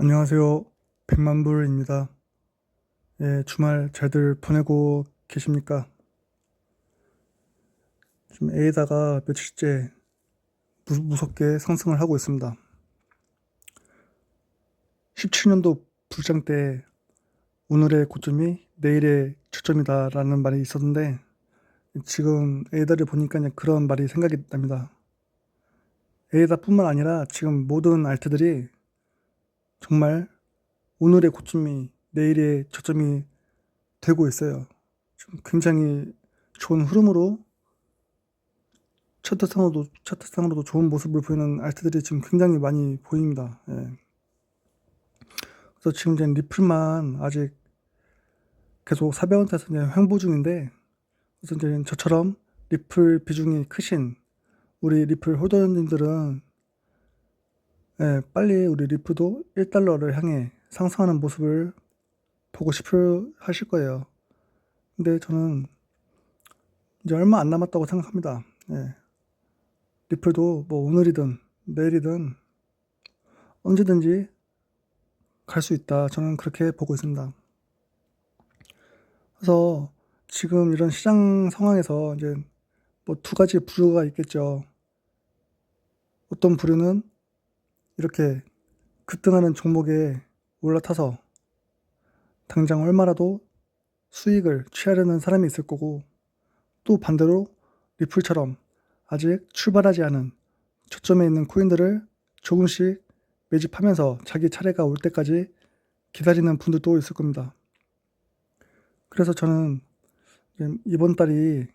안녕하세요. 백만불입니다. 예, 주말 잘들 보내고 계십니까? 지금 A다가 며칠째 무섭게 상승을 하고 있습니다. 17년도 불장 때 오늘의 고점이 내일의 저점이다라는 말이 있었는데 지금 A다를 보니까 그냥 그런 말이 생각이 납니다. A다뿐만 아니라 지금 모든 알트들이 정말 오늘의 고점이 내일의 저점이 되고 있어요. 지금 굉장히 좋은 흐름으로 차트상으로도 좋은 모습을 보이는 알트들이 지금 굉장히 많이 보입니다. 예. 그래서 지금 이제 리플만 아직 계속 400원대에서 이제 횡보 중인데, 그래서 이제 저처럼 리플 비중이 크신 우리 리플 홀더님들은 빨리 우리 리플도 1달러를 향해 상승하는 모습을 보고 싶어 하실 거예요. 근데 저는 이제 얼마 안 남았다고 생각합니다. 예. 리플도 뭐 오늘이든 내일이든 언제든지 갈 수 있다. 저는 그렇게 보고 있습니다. 그래서 지금 이런 시장 상황에서 이제 뭐 두 가지 부류가 있겠죠. 어떤 부류는 이렇게 급등하는 종목에 올라타서 당장 얼마라도 수익을 취하려는 사람이 있을 거고, 또 반대로 리플처럼 아직 출발하지 않은 저점에 있는 코인들을 조금씩 매집하면서 자기 차례가 올 때까지 기다리는 분들도 있을 겁니다. 그래서 저는 이번 달이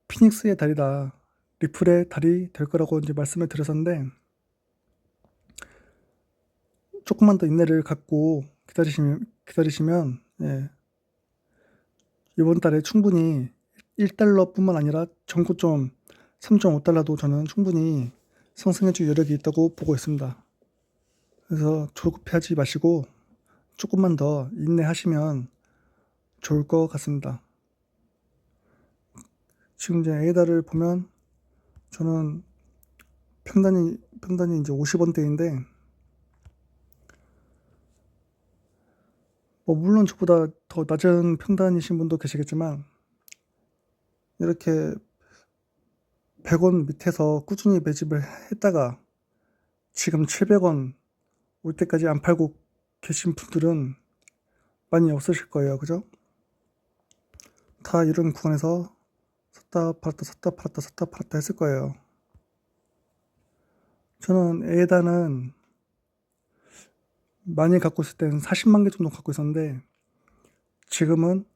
피닉스의 달이다, 리플의 달이 될 거라고 이제 말씀을 드렸었는데, 조금만 더 인내를 갖고 기다리시면, 예, 이번 달에 충분히 1달러뿐만 아니라 전고점 3.5달러도 저는 충분히 상승해줄 여력이 있다고 보고 있습니다. 그래서 조급해하지 마시고 조금만 더 인내하시면 좋을 것 같습니다. 지금 이제 에이다를 보면 저는 평단이 이제 50원대인데, 뭐 물론 저보다 더 낮은 평단이신 분도 계시겠지만 이렇게 100원 밑에서 꾸준히 매집을 했다가 지금 700원 올 때까지 안 팔고 계신 분들은 많이 없으실 거예요. 그죠? 다 이런 구간에서 샀다 팔았다 샀다 팔았다 샀다 팔았다 했을 거예요. 저는 에다는 많이 갖고 있을 때는 40만 개 정도 갖고 있었는데 지금은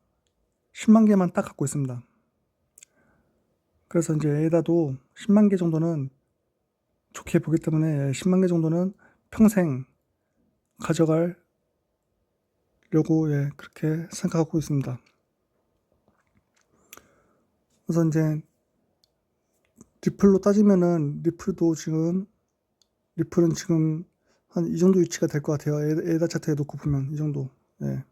10만 개만 딱 갖고 있습니다. 그래서 이제 에다도 10만 개 정도는 좋게 보기 때문에 10만 개 정도는 평생 가져가려고 그렇게 생각하고 있습니다. 그래서 이제 리플로 따지면은 리플은 지금 한 이 정도 위치가 될 것 같아요. 에다 차트에 놓고 보면 이 정도. 예.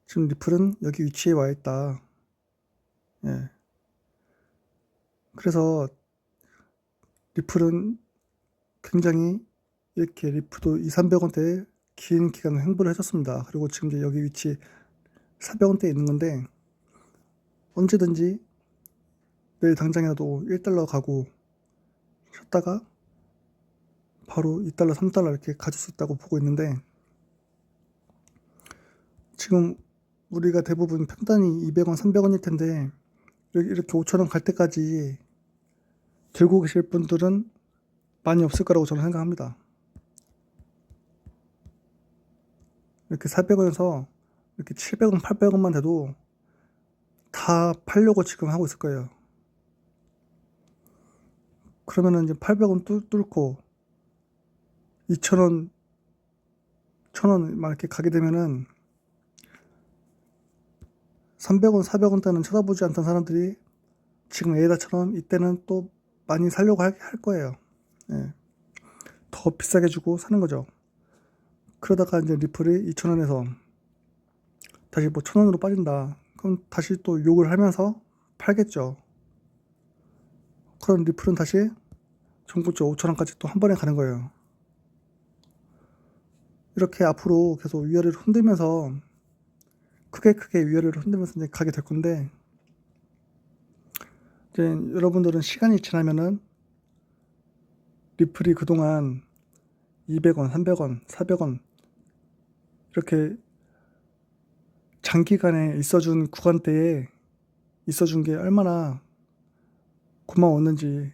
지금 리플은 여기 위치에 와 있다. 예. 그래서 리플은 굉장히 이렇게 리플도 2, 300원대에 긴 기간을 횡보를 해줬습니다. 그리고 지금 이제 여기 위치 400원대에 있는 건데 언제든지 내일 당장이라도 1달러 가고 쉬었다가 바로 2달러, 3달러 이렇게 가질 수 있다고 보고 있는데, 지금 우리가 대부분 평단이 200원, 300원일 텐데 이렇게 5천원 갈 때까지 들고 계실 분들은 많이 없을 거라고 저는 생각합니다. 이렇게 400원에서 이렇게 700원, 800원만 돼도 다 팔려고 지금 하고 있을 거예요. 그러면은 이제 800원 뚫고 2,000원, 1,000원 막 이렇게 가게 되면은 300원, 400원대는 쳐다보지 않던 사람들이 지금 에이다처럼 이때는 또 많이 살려고 할 거예요. 예. 더 비싸게 주고 사는 거죠. 그러다가 이제 리플이 2,000원에서 다시 뭐 1,000원으로 빠진다. 그럼 다시 또 욕을 하면서 팔겠죠. 그럼 리플은 다시 전고점 5,000원까지 또 한 번에 가는 거예요. 이렇게 앞으로 계속 위아래를 흔들면서 크게 위아래를 흔들면서 이제 가게 될 건데, 이제 여러분들은 시간이 지나면은 리플이 그동안 200원, 300원, 400원 이렇게 장기간에 있어준 구간대에 있어준 게 얼마나 고마웠는지,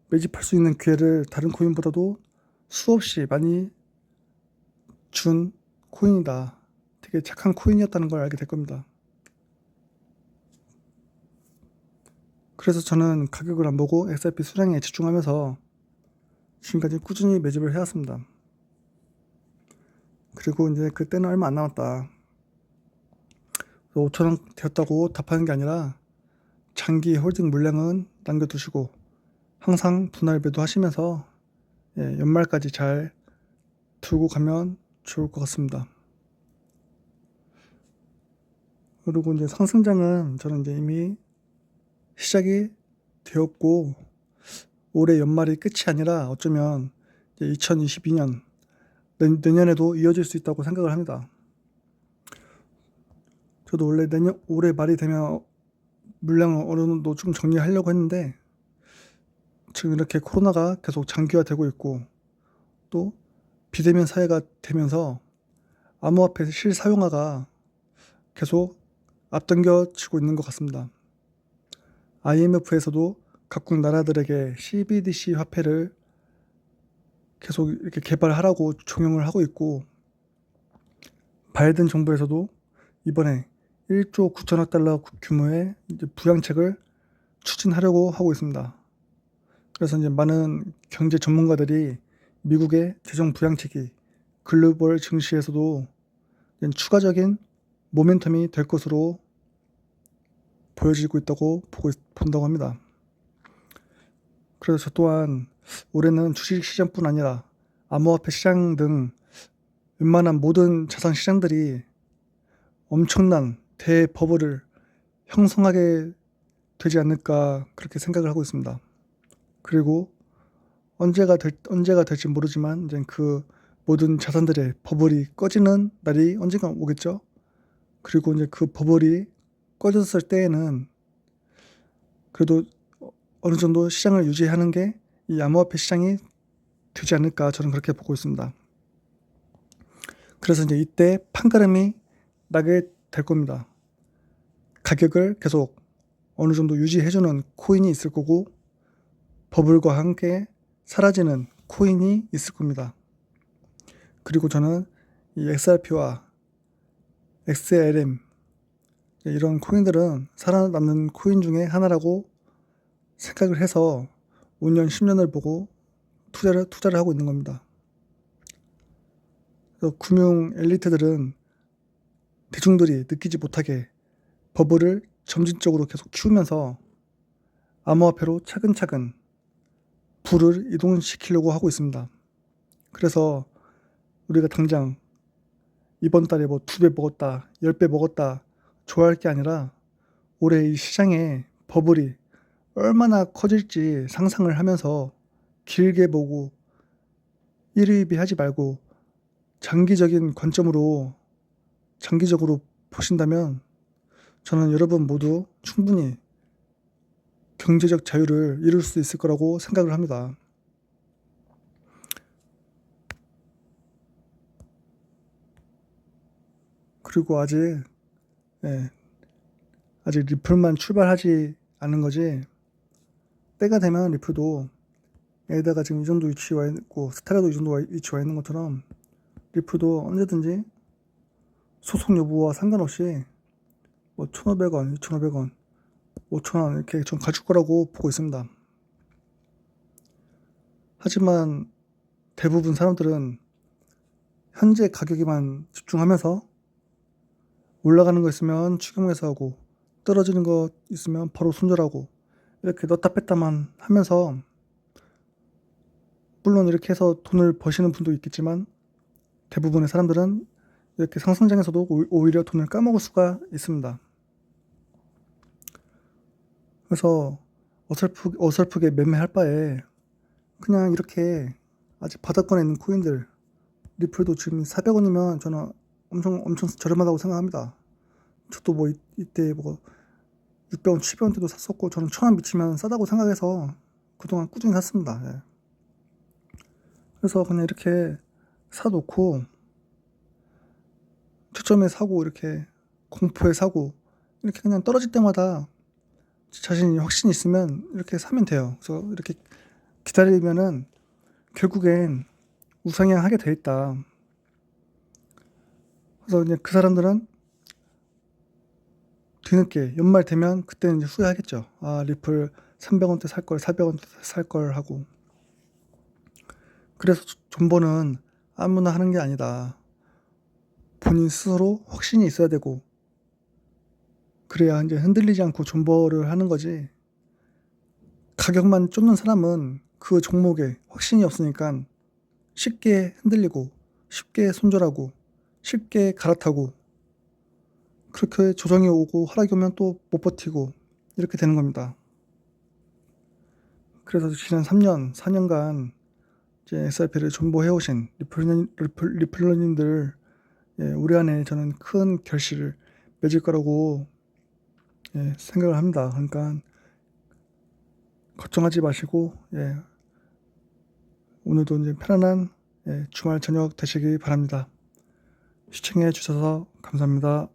매집할 수 있는 기회를 다른 코인보다도 수없이 많이 준 코인이다. 되게 착한 코인이었다는 걸 알게 될 겁니다. 그래서 저는 가격을 안 보고 XRP 수량에 집중하면서 지금까지 꾸준히 매집을 해왔습니다. 그리고 이제 그때는 얼마 안 남았다, 5,000원 되었다고 답하는 게 아니라 장기 홀딩 물량은 남겨두시고 항상 분할 매도하시면서 연말까지 잘 들고 가면 좋을 것 같습니다. 그리고 이제 상승장은 저는 이제 이미 시작이 되었고, 올해 연말이 끝이 아니라 어쩌면 이제 2022년 내년에도 이어질 수 있다고 생각을 합니다. 저도 원래 올해 말이 되면 물량을 어느 정도 좀 정리하려고 했는데, 지금 이렇게 코로나가 계속 장기화되고 있고 또 비대면 사회가 되면서 암호화폐 실사용화가 계속 앞당겨지고 있는 것 같습니다. IMF에서도 각국 나라들에게 CBDC 화폐를 계속 이렇게 개발하라고 종용을 하고 있고, 바이든 정부에서도 이번에 1조 9천억 달러 규모의 이제 부양책을 추진하려고 하고 있습니다. 그래서 이제 많은 경제 전문가들이 미국의 재정 부양책이 글로벌 증시에서도 추가적인 모멘텀이 될 것으로 보여지고 있다고 본다고 합니다. 그래서 저 또한 올해는 주식시장뿐 아니라 암호화폐 시장 등 웬만한 모든 자산 시장들이 엄청난 대버블을 형성하게 되지 않을까, 그렇게 생각을 하고 있습니다. 그리고 언제가 될지 모르지만 이제 그 모든 자산들의 버블이 꺼지는 날이 언젠가 오겠죠. 그리고 이제 그 버블이 꺼졌을 때에는 그래도 어느 정도 시장을 유지하는 게 이 암호화폐 시장이 되지 않을까, 저는 그렇게 보고 있습니다. 그래서 이제 이때 판가름이 나게 될 겁니다. 가격을 계속 어느 정도 유지해주는 코인이 있을 거고, 버블과 함께 사라지는 코인이 있을 겁니다. 그리고 저는 이 XRP와 XLM 이런 코인들은 살아남는 코인 중에 하나라고 생각을 해서 5년, 10년을 보고 투자를 하고 있는 겁니다. 그래서 금융 엘리트들은 대중들이 느끼지 못하게 버블을 점진적으로 계속 키우면서 암호화폐로 차근차근 부를 이동시키려고 하고 있습니다. 그래서 우리가 당장 이번 달에 뭐 2배 먹었다, 10배 먹었다 좋아할 게 아니라 올해 이 시장의 버블이 얼마나 커질지 상상을 하면서 길게 보고 일희일비하지 말고 장기적인 관점으로 장기적으로 보신다면 저는 여러분 모두 충분히 경제적 자유를 이룰 수 있을 거라고 생각을 합니다. 그리고 아직 리플만 출발하지 않은 거지, 때가 되면 리플도 에다가 지금 이 정도 위치에 와 있고 스타라도 이 정도 위치에 와 있는 것처럼 리플도 언제든지 소송 여부와 상관없이 뭐 1,500원, 2,500원, 5,000원 이렇게 좀 가질 거라고 보고 있습니다. 하지만 대부분 사람들은 현재 가격에만 집중하면서 올라가는 거 있으면 추격 매수하고 떨어지는 거 있으면 바로 손절하고 이렇게 넣다 뺐다만 하면서, 물론 이렇게 해서 돈을 버시는 분도 있겠지만 대부분의 사람들은 이렇게 상승장에서도 오히려 돈을 까먹을 수가 있습니다. 그래서 어설프게 매매할 바에 그냥 이렇게 아직 바닥권에 있는 코인들 리플도 지금 400원이면 저는 엄청 저렴하다고 생각합니다. 저도 뭐 이때 뭐 600원, 700원 때도 샀었고, 저는 1000원 미치면 싸다고 생각해서 그동안 꾸준히 샀습니다. 예. 그래서 그냥 이렇게 사놓고, 저점에 사고, 이렇게 공포에 사고, 이렇게 그냥 떨어질 때마다 자신이 확신이 있으면 이렇게 사면 돼요. 그래서 이렇게 기다리면은 결국엔 우상향하게 돼 있다. 그래서 이제 그 사람들은 뒤늦게 연말 되면 그때는 이제 후회하겠죠. 아, 리플 300원대 살 걸, 400원대 살 걸 하고. 그래서 존버는 아무나 하는 게 아니다. 본인 스스로 확신이 있어야 되고, 그래야 이제 흔들리지 않고 존버를 하는 거지. 가격만 쫓는 사람은 그 종목에 확신이 없으니까 쉽게 흔들리고, 쉽게 손절하고, 쉽게 갈아타고, 그렇게 조정이 오고 하락이 오면 또 못 버티고, 이렇게 되는 겁니다. 그래서 지난 3년, 4년간 이제 SIP를 존버해오신 리플러님들, 예, 올해 안에 저는 큰 결실을 맺을 거라고, 예, 생각을 합니다. 그러니까 걱정하지 마시고, 예, 오늘도 이제 편안한, 예, 주말 저녁 되시기 바랍니다. 시청해 주셔서 감사합니다.